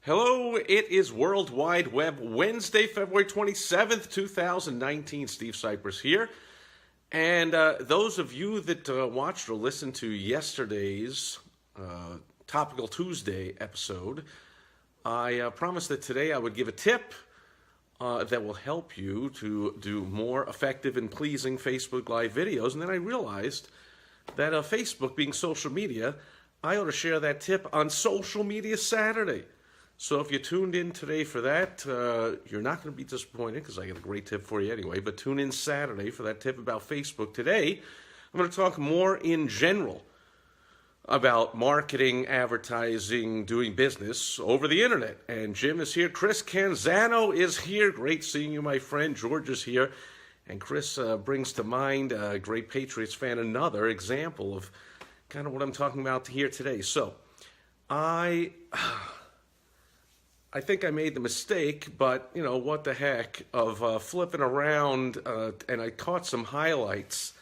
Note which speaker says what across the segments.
Speaker 1: Hello, it is World Wide Web Wednesday, February 27th, 2019. Steve Sipress here. And those of you that watched or listened to yesterday's Topical Tuesday episode, I promised that today I would give a tip that will help you to do more effective and pleasing Facebook Live videos. And then I realized that Facebook being social media, I ought to share that tip on Social Media Saturday. So if you tuned in today for that, you're not going to be disappointed because I got a great tip for you anyway. But tune in Saturday for that tip about Facebook. Today, I'm going to talk more in general about marketing, advertising, doing business over the internet. And Jim is here. Chris Canzano is here. Great seeing you, my friend. George is here. And Chris brings to mind, a great Patriots fan, another example of kind of what I'm talking about here today. So, I think I made the mistake, but, you know, what the heck, of flipping around, and I caught some highlights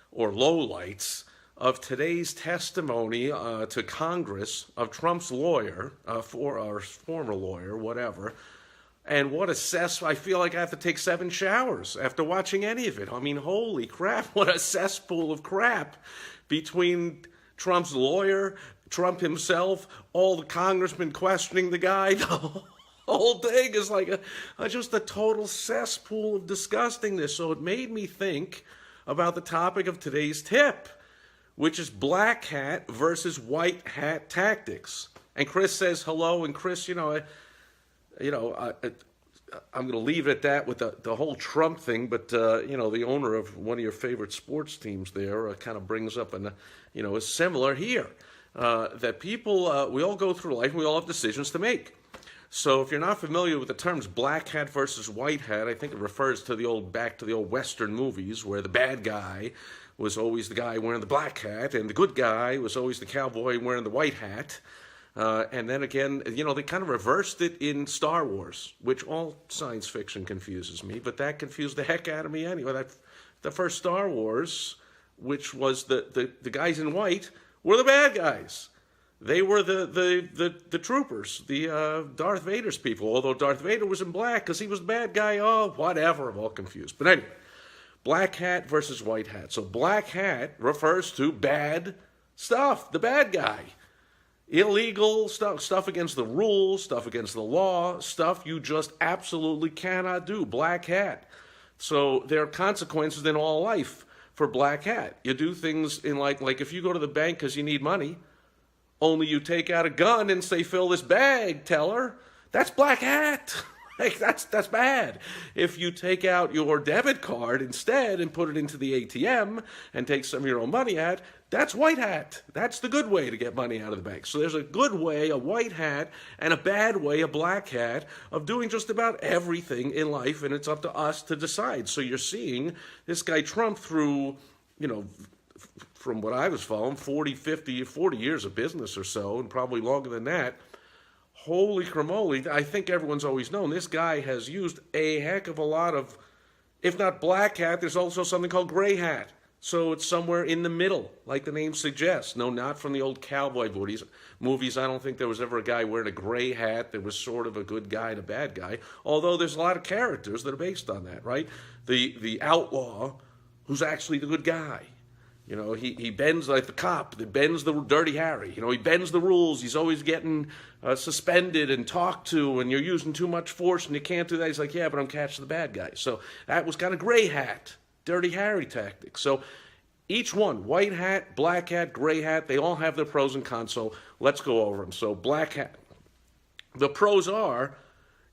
Speaker 1: or lowlights of today's testimony to Congress of Trump's lawyer, or former lawyer, whatever, and what I feel like I have to take 7 showers after watching any of it. I mean, holy crap, what a cesspool of crap between Trump's lawyer, Trump himself, all the congressmen questioning the guy. The whole thing is like just a total cesspool of disgustingness. So it made me think about the topic of today's tip, which is black hat versus white hat tactics. And Chris says hello, and Chris, I'm going to leave it at that with the whole Trump thing, but, the owner of one of your favorite sports teams there kind of brings up, is similar here. That people, we all go through life, and we all have decisions to make. So if you're not familiar with the terms black hat versus white hat, I think it refers to back to the old Western movies where the bad guy was always the guy wearing the black hat, and the good guy was always the cowboy wearing the white hat. And then again, they kind of reversed it in Star Wars, which all science fiction confuses me, but that confused the heck out of me anyway. The first Star Wars, which was the guys in white, were the bad guys. They were the troopers, the Darth Vader's people, although Darth Vader was in black because he was the bad guy. Oh, whatever, I'm all confused. But anyway, black hat versus white hat. So black hat refers to bad stuff, the bad guy. Illegal stuff against the rules, stuff against the law, stuff you just absolutely cannot do. Black hat. So there are consequences in all life for black hat. You do things in like if you go to the bank because you need money, only you take out a gun and say, fill this bag, teller. That's black hat. That's bad. If you take out your debit card instead and put it into the ATM and take some of your own money out, that's white hat. That's the good way to get money out of the bank. So there's a good way, a white hat, and a bad way, a black hat, of doing just about everything in life, and it's up to us to decide. So you're seeing this guy Trump through, from what I was following, 40 years of business or so, and probably longer than that. Holy cramoly, I think everyone's always known this guy has used a heck of a lot of, if not black hat, there's also something called gray hat. So it's somewhere in the middle, like the name suggests. No, not from the old cowboy movies. I don't think there was ever a guy wearing a gray hat that was sort of a good guy and a bad guy, although there's a lot of characters that are based on that, right? The outlaw who's actually the good guy. He bends like the cop that bends the Dirty Harry. He bends the rules. He's always getting suspended and talked to, and you're using too much force and you can't do that. He's like, yeah, but I'm catching the bad guy. So that was kind of gray hat, Dirty Harry tactics. So each one, white hat, black hat, gray hat, they all have their pros and cons. So let's go over them. So black hat. The pros are,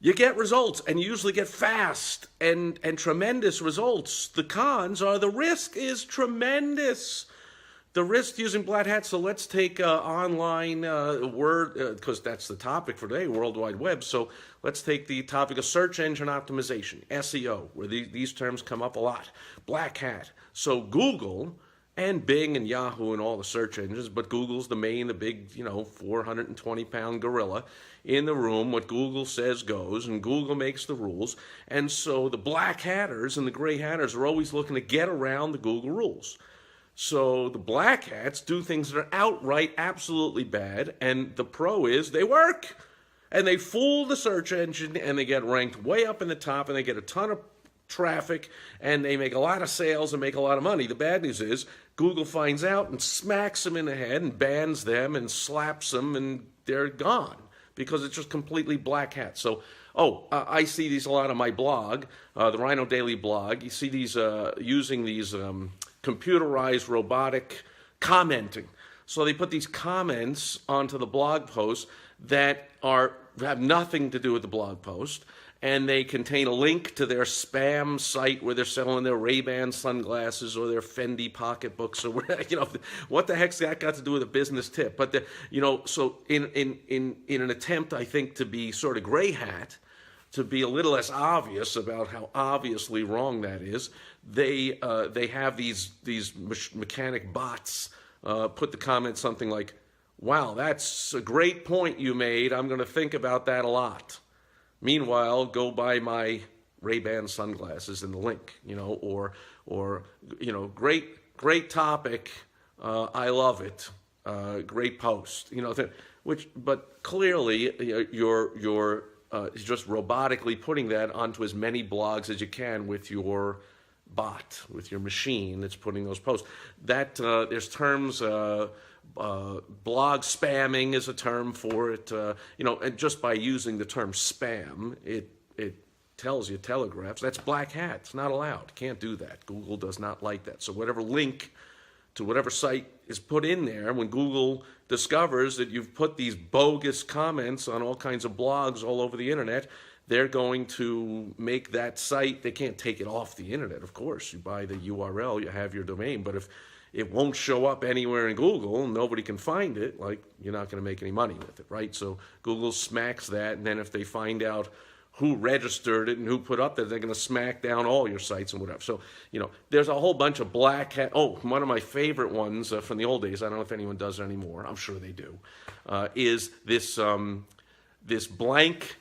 Speaker 1: you get results, and you usually get fast and tremendous results. The cons are the risk is tremendous. The risk using black hat, so let's take online because that's the topic for today, World Wide Web. So let's take the topic of search engine optimization, SEO, where these terms come up a lot. Black hat. So Google and Bing and Yahoo and all the search engines, but Google's the big, 420-pound gorilla in the room. What Google says goes, and Google makes the rules. And so the black hatters and the gray hatters are always looking to get around the Google rules. So the black hats do things that are outright absolutely bad, and the pro is they work. And they fool the search engine, and they get ranked way up in the top, and they get a ton of traffic, and they make a lot of sales and make a lot of money. The bad news is Google finds out and smacks them in the head and bans them and slaps them, and they're gone because it's just completely black hat. So, I see these a lot on my blog, the Rhino Daily blog. You see these using these computerized robotic commenting. So they put these comments onto the blog post that have nothing to do with the blog post, and they contain a link to their spam site where they're selling their Ray-Ban sunglasses or their Fendi pocketbooks, or what the heck's that got to do with a business tip? But so in an attempt, I think, to be sort of gray hat, to be a little less obvious about how obviously wrong that is, they have these mechanic bots put the comment something like, "Wow, that's a great point you made. I'm going to think about that a lot. Meanwhile, go buy my Ray-Ban sunglasses in the link," or great topic. I love it. Great post. But clearly you're just robotically putting that onto as many blogs as you can with your bot, with your machine that's putting those posts. That there's terms. Blog spamming is a term for it, and just by using the term spam, it telegraphs that's black hat. It's not allowed. Can't do that. Google does not like that. So whatever link to whatever site is put in there, when Google discovers that you've put these bogus comments on all kinds of blogs all over the internet, they're going to make that site, they can't take it off the internet, of course. You buy the URL, you have your domain, but if it won't show up anywhere in Google, nobody can find it, you're not going to make any money with it, right? So Google smacks that, and then if they find out who registered it and who put up there, they're going to smack down all your sites and whatever. So, there's a whole bunch of black hat. One of my favorite ones from the old days, I don't know if anyone does it anymore, I'm sure they do, is this blank,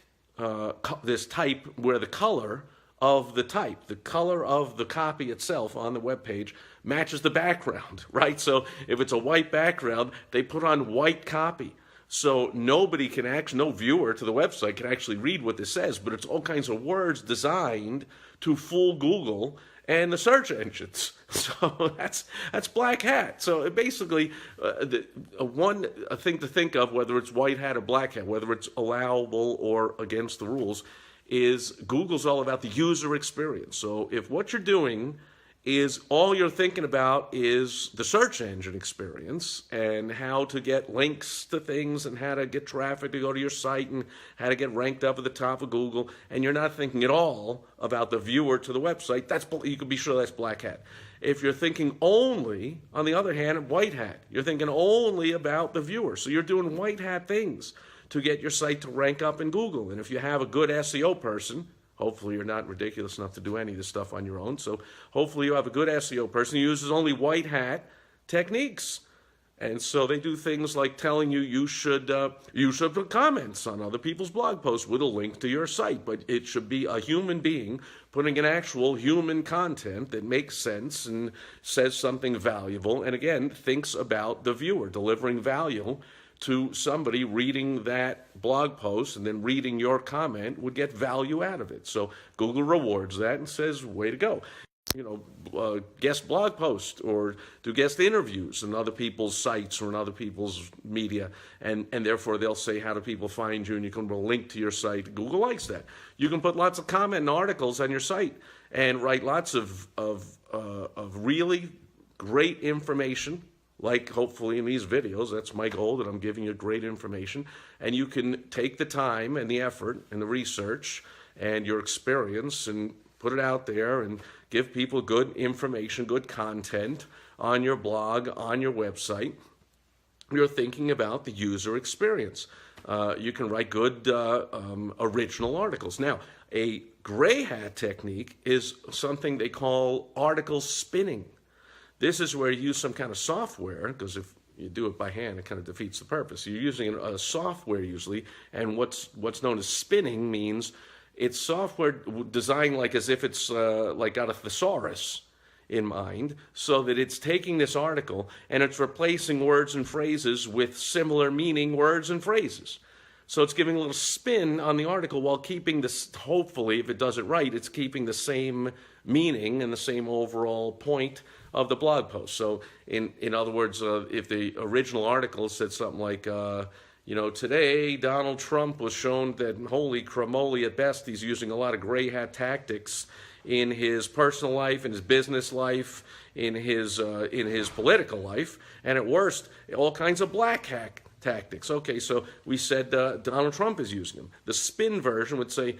Speaker 1: this type where the color of the type, the color of the copy itself on the web page matches the background, right? So if it's a white background, they put on white copy. So nobody can no viewer to the website can actually read what this says, but it's all kinds of words designed to fool Google and the search engines. So that's black hat. So basically, a thing to think of, whether it's white hat or black hat, whether it's allowable or against the rules, is Google's all about the user experience. So if what you're doing is all you're thinking about is the search engine experience and how to get links to things and how to get traffic to go to your site and how to get ranked up at the top of Google, and you're not thinking at all about the viewer to the website, you can be sure that's black hat. If you're thinking only, on the other hand, white hat, you're thinking only about the viewer. So you're doing white hat things to get your site to rank up in Google. And if you have a good SEO person, hopefully you're not ridiculous enough to do any of this stuff on your own, so hopefully you have a good SEO person who uses only white hat techniques. And so they do things like telling you should put comments on other people's blog posts with a link to your site, but it should be a human being putting in actual human content that makes sense and says something valuable, and again, thinks about the viewer, delivering value to somebody reading that blog post and then reading your comment would get value out of it. So Google rewards that and says, way to go. Guest blog posts or do guest interviews on other people's sites or on other people's media, and therefore they'll say, how do people find you? And you can put a link to your site. Google likes that. You can put lots of comment and articles on your site and write lots of really great information, like hopefully in these videos. That's my goal, that I'm giving you great information, and you can take the time and the effort and the research and your experience and put it out there and give people good information, good content on your blog, on your website. You're thinking about the user experience. You can write good original articles. Now, a gray hat technique is something they call article spinning. This is where you use some kind of software, because if you do it by hand, it kind of defeats the purpose. You're using a software usually, and what's known as spinning means it's software designed like as if it's like got a thesaurus in mind, so that it's taking this article and it's replacing words and phrases with similar meaning words and phrases. So it's giving a little spin on the article while keeping this, hopefully, if it does it right, it's keeping the same meaning and the same overall point of the blog post. So in other words, if the original article said something like, today Donald Trump was shown that holy cramoly at best, he's using a lot of gray hat tactics in his personal life, in his business life, in his political life, and at worst, all kinds of black hat tactics. Okay, so we said Donald Trump is using them. The spin version would say,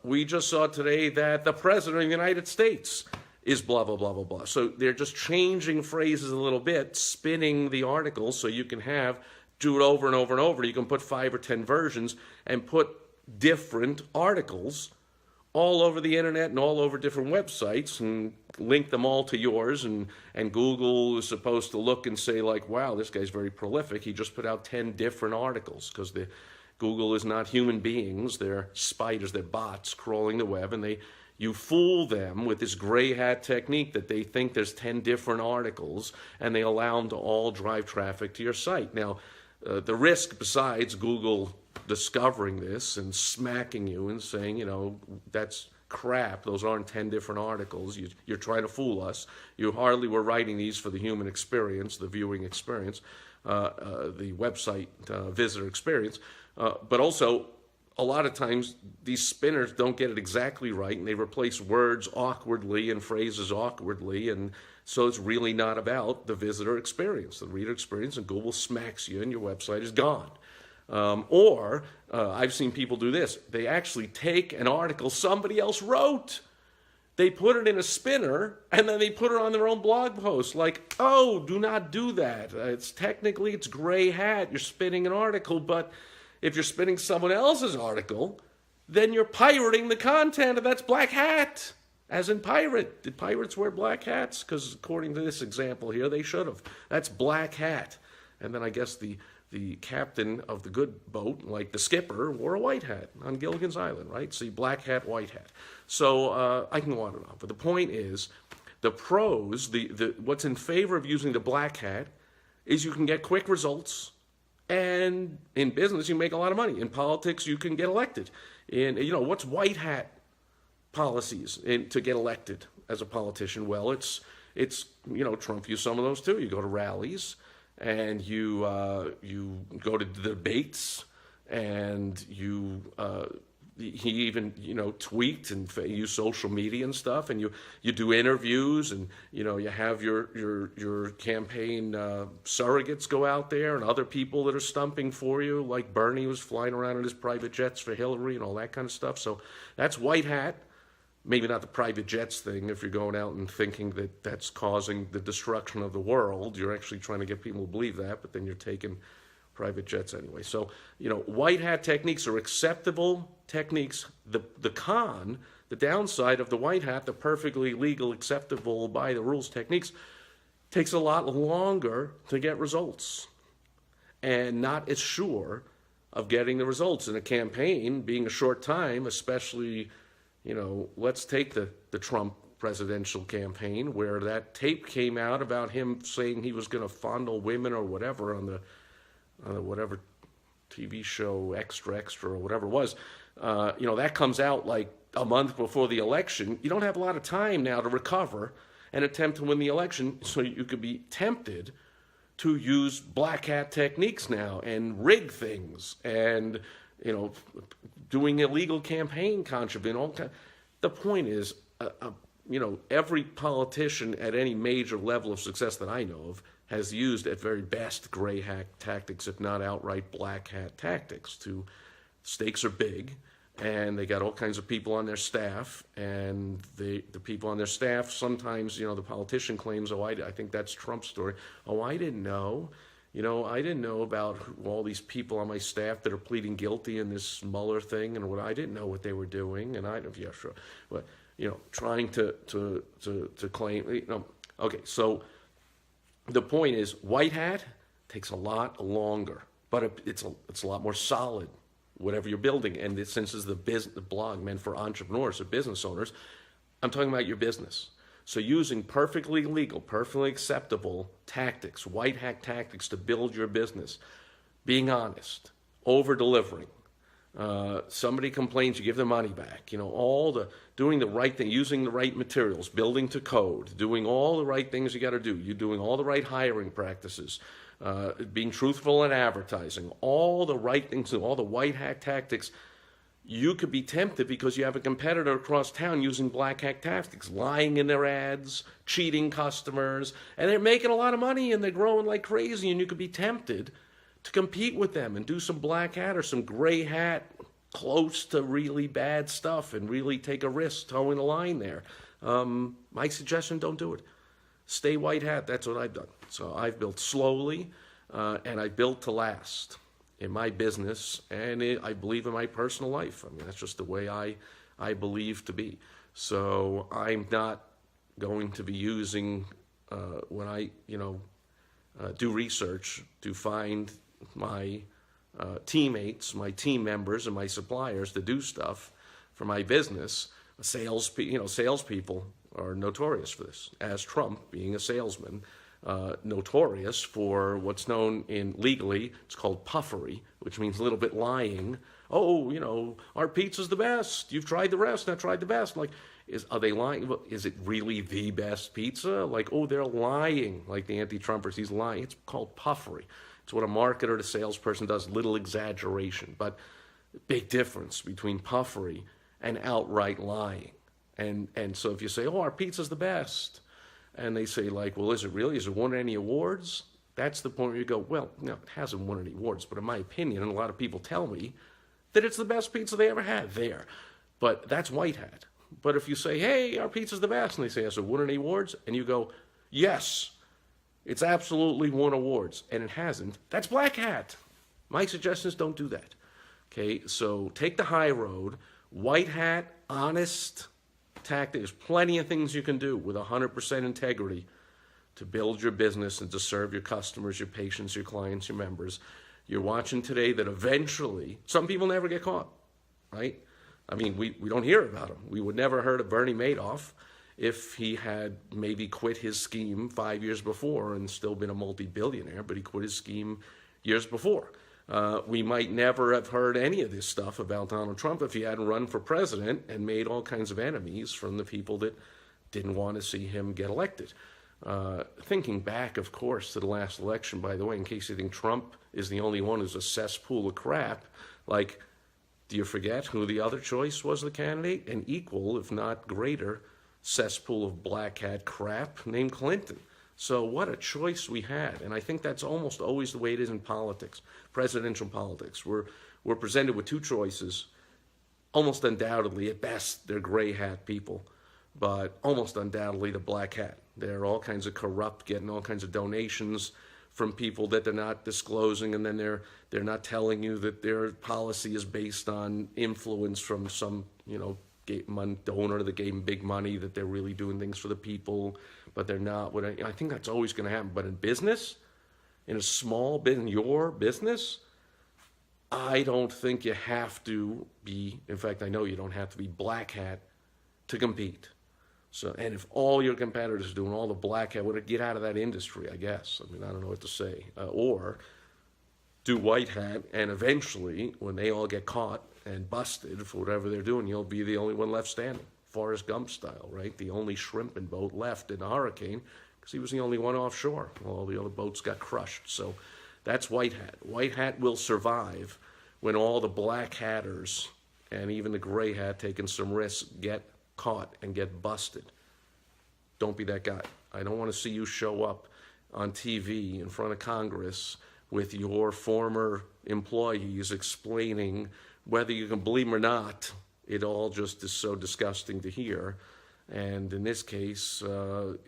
Speaker 1: we just saw today that the President of the United States is blah, blah, blah, blah, blah. So they're just changing phrases a little bit, spinning the article so you can do it over and over and over. You can put 5 or 10 versions and put different articles all over the internet and all over different websites and link them all to yours. And Google is supposed to look and say, like, wow, this guy's very prolific. He just put out 10 different articles, because Google is not human beings. They're spiders, they're bots crawling the web, and you fool them with this gray hat technique that they think there's 10 different articles, and they allow them to all drive traffic to your site. Now, the risk, besides Google discovering this and smacking you and saying, that's crap, those aren't 10 different articles, you're trying to fool us, you hardly were writing these for the human experience, the viewing experience, the website visitor experience, but also a lot of times these spinners don't get it exactly right, and they replace words awkwardly and phrases awkwardly, and so it's really not about the visitor experience, the reader experience, and Google smacks you and your website is gone. Or I've seen people do this. They actually take an article somebody else wrote, they put it in a spinner, and then they put it on their own blog post. Like, oh, do not do that. It's gray hat. You're spinning an article, but if you're spinning someone else's article, then you're pirating the content, and that's black hat. As in pirate. Did pirates wear black hats? Because according to this example here, they should have. That's black hat. And then I guess the captain of the good boat, like the skipper, wore a white hat on Gilligan's Island, right? See, black hat, white hat. So I can go on and on. But the point is, the pros, what's in favor of using the black hat is you can get quick results. And in business, you make a lot of money. In politics, you can get elected. What's white hat policies to get elected as a politician? Well, it's Trump used some of those too. You go to rallies and you go to debates, and he even tweet and use social media and stuff, and you do interviews, and you have your campaign surrogates go out there, and other people that are stumping for you, like Bernie was flying around in his private jets for Hillary and all that kind of stuff. So that's white hat. Maybe not the private jets thing. If you're going out and thinking that that's causing the destruction of the world, you're actually trying to get people to believe that, but then you're taking private jets anyway. So, white hat techniques are acceptable techniques. The downside of the white hat, the perfectly legal, acceptable, by the rules techniques, takes a lot longer to get results, and not as sure of getting the results in a campaign being a short time, especially. Let's take the Trump presidential campaign, where that tape came out about him saying he was going to fondle women or whatever on the whatever TV show, Extra or whatever it was. That comes out like a month before the election. You don't have a lot of time now to recover and attempt to win the election, so you could be tempted to use black hat techniques now and rig things and doing illegal campaign contribution. The point is, every politician at any major level of success that I know of has used at very best gray hat tactics, if not outright black hat tactics. Stakes are big, and they got all kinds of people on their staff, and the people on their staff sometimes, the politician claims, I think that's Trump's story. Oh, I didn't know. I didn't know about all these people on my staff that are pleading guilty in this Mueller thing, and I didn't know what they were doing, and but trying to claim. Okay, so the point is, white hat takes a lot longer, but it's a lot more solid. Whatever you're building, and since this is the blog meant for entrepreneurs or business owners, I'm talking about your business. So using perfectly legal, perfectly acceptable tactics, white hat tactics to build your business, being honest, over-delivering. Somebody complains, you give them money back. All the doing the right thing, using the right materials, building to code, doing all the right things you got to do. You're doing all the right hiring practices, being truthful in advertising, all the right things, all the white hat tactics. You could be tempted because you have a competitor across town using black hat tactics, lying in their ads, cheating customers, and they're making a lot of money and they're growing like crazy, and you could be tempted to compete with them and do some black hat or some gray hat close to really bad stuff and really take a risk towing the line there. My suggestion, don't do it. Stay white hat. That's what I've done. So I've built slowly, and I built to last in my business, and I believe in my personal life. I mean, that's just the way I believe to be. So I'm not going to be using, when I, do research to find my teammates, my team members, and my suppliers to do stuff for my business. Salespeople are notorious for this. As Trump, being a salesman, notorious for what's known legally, it's called puffery, which means a little bit lying. Oh, our pizza's the best. You've tried the rest, not tried the best. Like, are they lying? Is it really the best pizza? Like, they're lying, like the anti-Trumpers. He's lying. It's called puffery. It's what a marketer, a salesperson does, little exaggeration, but big difference between puffery and outright lying. And so if you say, our pizza's the best, and they say, like, well, is it really? Has it won any awards? That's the point where you go, well, no, it hasn't won any awards, but in my opinion, and a lot of people tell me, that it's the best pizza they ever had there. But that's white hat. But if you say, hey, our pizza's the best, and they say, has it won any awards? And you go, yes, it's absolutely won awards, and it hasn't, that's black hat. My suggestion is don't do that. Okay, so take the high road, white hat, honest tactic. There's plenty of things you can do with 100% integrity to build your business and to serve your customers, your patients, your clients, your members. You're watching today that eventually, some people never get caught, right? I mean, we don't hear about him. We would never heard of Bernie Madoff if he had maybe quit his scheme 5 years before and still been a multi-billionaire, but he quit his scheme years before. We might never have heard any of this stuff about Donald Trump if he hadn't run for president and made all kinds of enemies from the people that didn't want to see him get elected. Thinking back, of course, to the last election, by the way, in case you think Trump is the only one who's a cesspool of crap, like, do you forget who the other choice was, the candidate? An equal, if not greater, cesspool of black hat crap named Clinton. So what a choice we had. And I think that's almost always the way it is in politics, presidential politics. We're presented with two choices. Almost undoubtedly, at best, they're gray hat people, but almost undoubtedly the black hat. They're all kinds of corrupt, getting all kinds of donations from people that they're not disclosing, and then they're not telling you that their policy is based on influence from some, donor that gave them big money, that they're really doing things for the people, but they're not. I think that's always going to happen. But in business, in a small business, in your business, I don't think you have to be, in fact, I know you don't have to be black hat to compete. So, and if all your competitors are doing all the black hat, would it get out of that industry, I guess? I mean, I don't know what to say. Or do white hat, and eventually, when they all get caught and busted for whatever they're doing, you'll be the only one left standing. Forrest Gump style, right? The only shrimping boat left in the hurricane, because he was the only one offshore. All the other boats got crushed. So that's white hat. White hat will survive when all the black hatters and even the gray hat taking some risks get caught and get busted. Don't be that guy. I don't want to see you show up on TV in front of Congress with your former employees explaining whether you can believe them or not. It all just is so disgusting to hear. And in this case,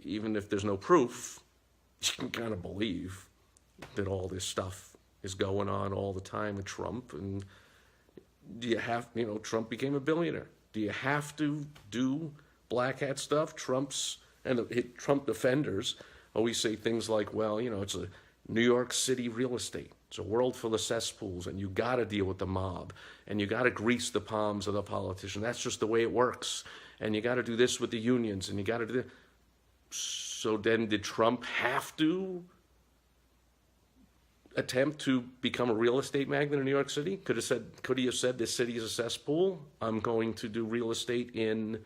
Speaker 1: even if there's no proof, you can kind of believe that all this stuff is going on all the time with Trump. And do you have, Trump became a billionaire. Do you have to do black hat stuff? Trump defenders always say things like, well, it's a New York City real estate. It's a world full of cesspools, and you got to deal with the mob, and you got to grease the palms of the politician. That's just the way it works. And you got to do this with the unions, and you got to do that. So then did Trump have to attempt to become a real estate magnate in New York City? Could he have said this city is a cesspool? I'm going to do real estate in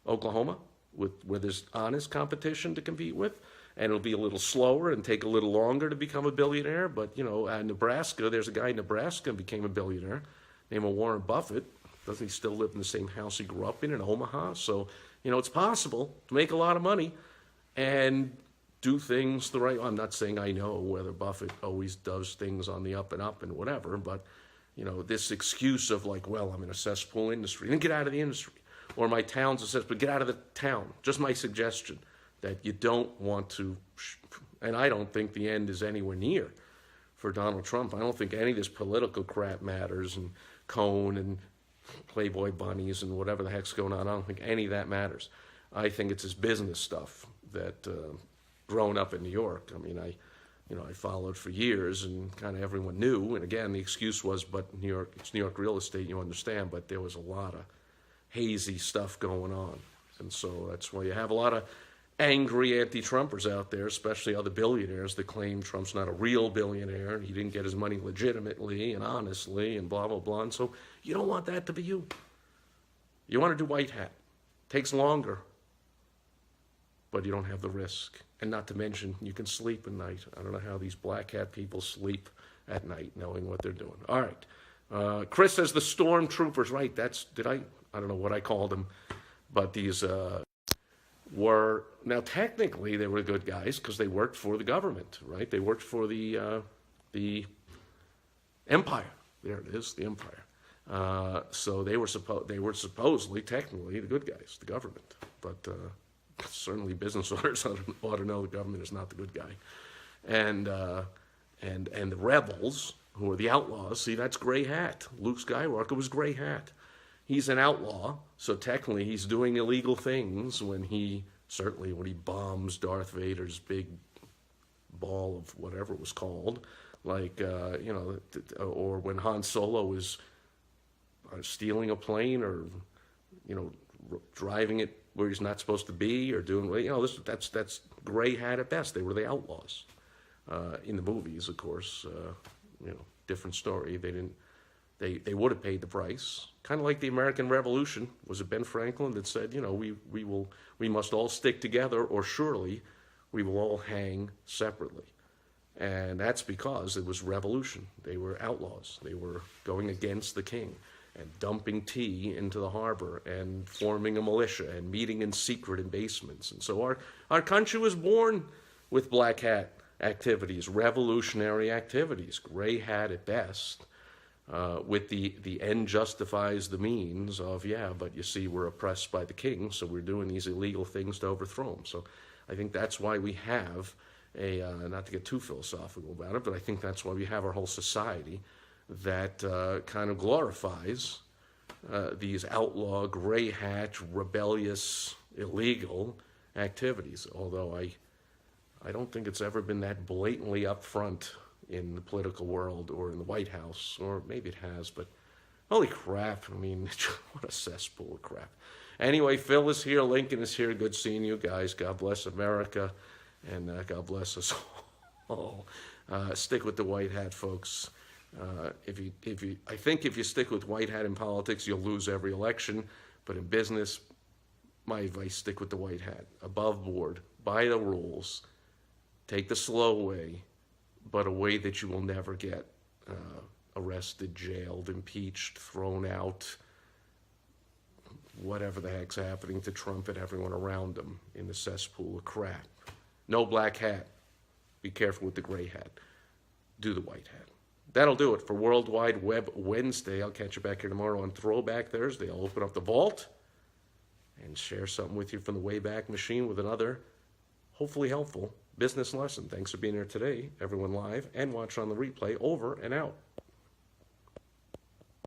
Speaker 1: Oklahoma where there's honest competition to compete with, and it'll be a little slower and take a little longer to become a billionaire. But Nebraska, there's a guy in Nebraska who became a billionaire named Warren Buffett. Doesn't he still live in the same house he grew up in Omaha? So it's possible to make a lot of money and do things the right way. I'm not saying I know whether Buffett always does things on the up and whatever, but this excuse of like, well, I'm in a cesspool industry, then get out of the industry. Or my town's a cesspool, get out of the town. Just my suggestion that you don't want to, and I don't think the end is anywhere near for Donald Trump. I don't think any of this political crap matters, and Cohn and Playboy bunnies and whatever the heck's going on. I don't think any of that matters. I think it's his business stuff that, growing up in New York, I mean, I followed for years and kind of everyone knew. And again, the excuse was, but New York, it's New York real estate, you understand, but there was a lot of hazy stuff going on. And so that's why you have a lot of angry anti-Trumpers out there, especially other billionaires that claim Trump's not a real billionaire and he didn't get his money legitimately and honestly and blah, blah, blah. And so you don't want that to be you. You want to do white hat. Takes longer, but you don't have the risk. And not to mention, you can sleep at night. I don't know how these black hat people sleep at night knowing what they're doing. All right. Chris says the stormtroopers, right, I don't know what I called them, but these were, now technically they were good guys because they worked for the government, right? They worked for the empire. There it is, the empire. So they were supposedly, technically, the good guys, the government. But certainly business owners ought to know the government is not the good guy. And the rebels, who are the outlaws, see, that's gray hat. Luke Skywalker was gray hat. He's an outlaw, so technically he's doing illegal things when he bombs Darth Vader's big ball of whatever it was called, like, or when Han Solo is stealing a plane or, driving it where he's not supposed to be or doing, that's gray hat at best. They were the outlaws. In the movies, of course, different story. They would have paid the price, kind of like the American Revolution. Was it Ben Franklin that said, we must all stick together, or surely we will all hang separately? And that's because it was revolution. They were outlaws. They were going against the king and dumping tea into the harbor and forming a militia and meeting in secret in basements. And so our country was born with black hat activities, revolutionary activities, gray hat at best. With the end justifies the means of, but you see, we're oppressed by the king, so we're doing these illegal things to overthrow him. So I think that's why we have not to get too philosophical about it, but I think that's why we have our whole society that kind of glorifies these outlaw, gray hat, rebellious, illegal activities. Although I don't think it's ever been that blatantly upfront in the political world or in the White House, or maybe it has, but holy crap, I mean, what a cesspool of crap. Anyway, Phil is here, Lincoln is here, good seeing you guys. God bless America, and God bless us all. Stick with the white hat, folks. I think if you stick with white hat in politics, you'll lose every election, but in business, my advice, stick with the white hat. Above board, by the rules, take the slow way, but a way that you will never get arrested, jailed, impeached, thrown out, whatever the heck's happening to Trump and everyone around him in the cesspool of crap. No black hat. Be careful with the gray hat. Do the white hat. That'll do it for World Wide Web Wednesday. I'll catch you back here tomorrow on Throwback Thursday. I'll open up the vault and share something with you from the Wayback Machine with another, hopefully helpful, business lesson. Thanks for being here today, everyone live and watch on the replay. Over and out.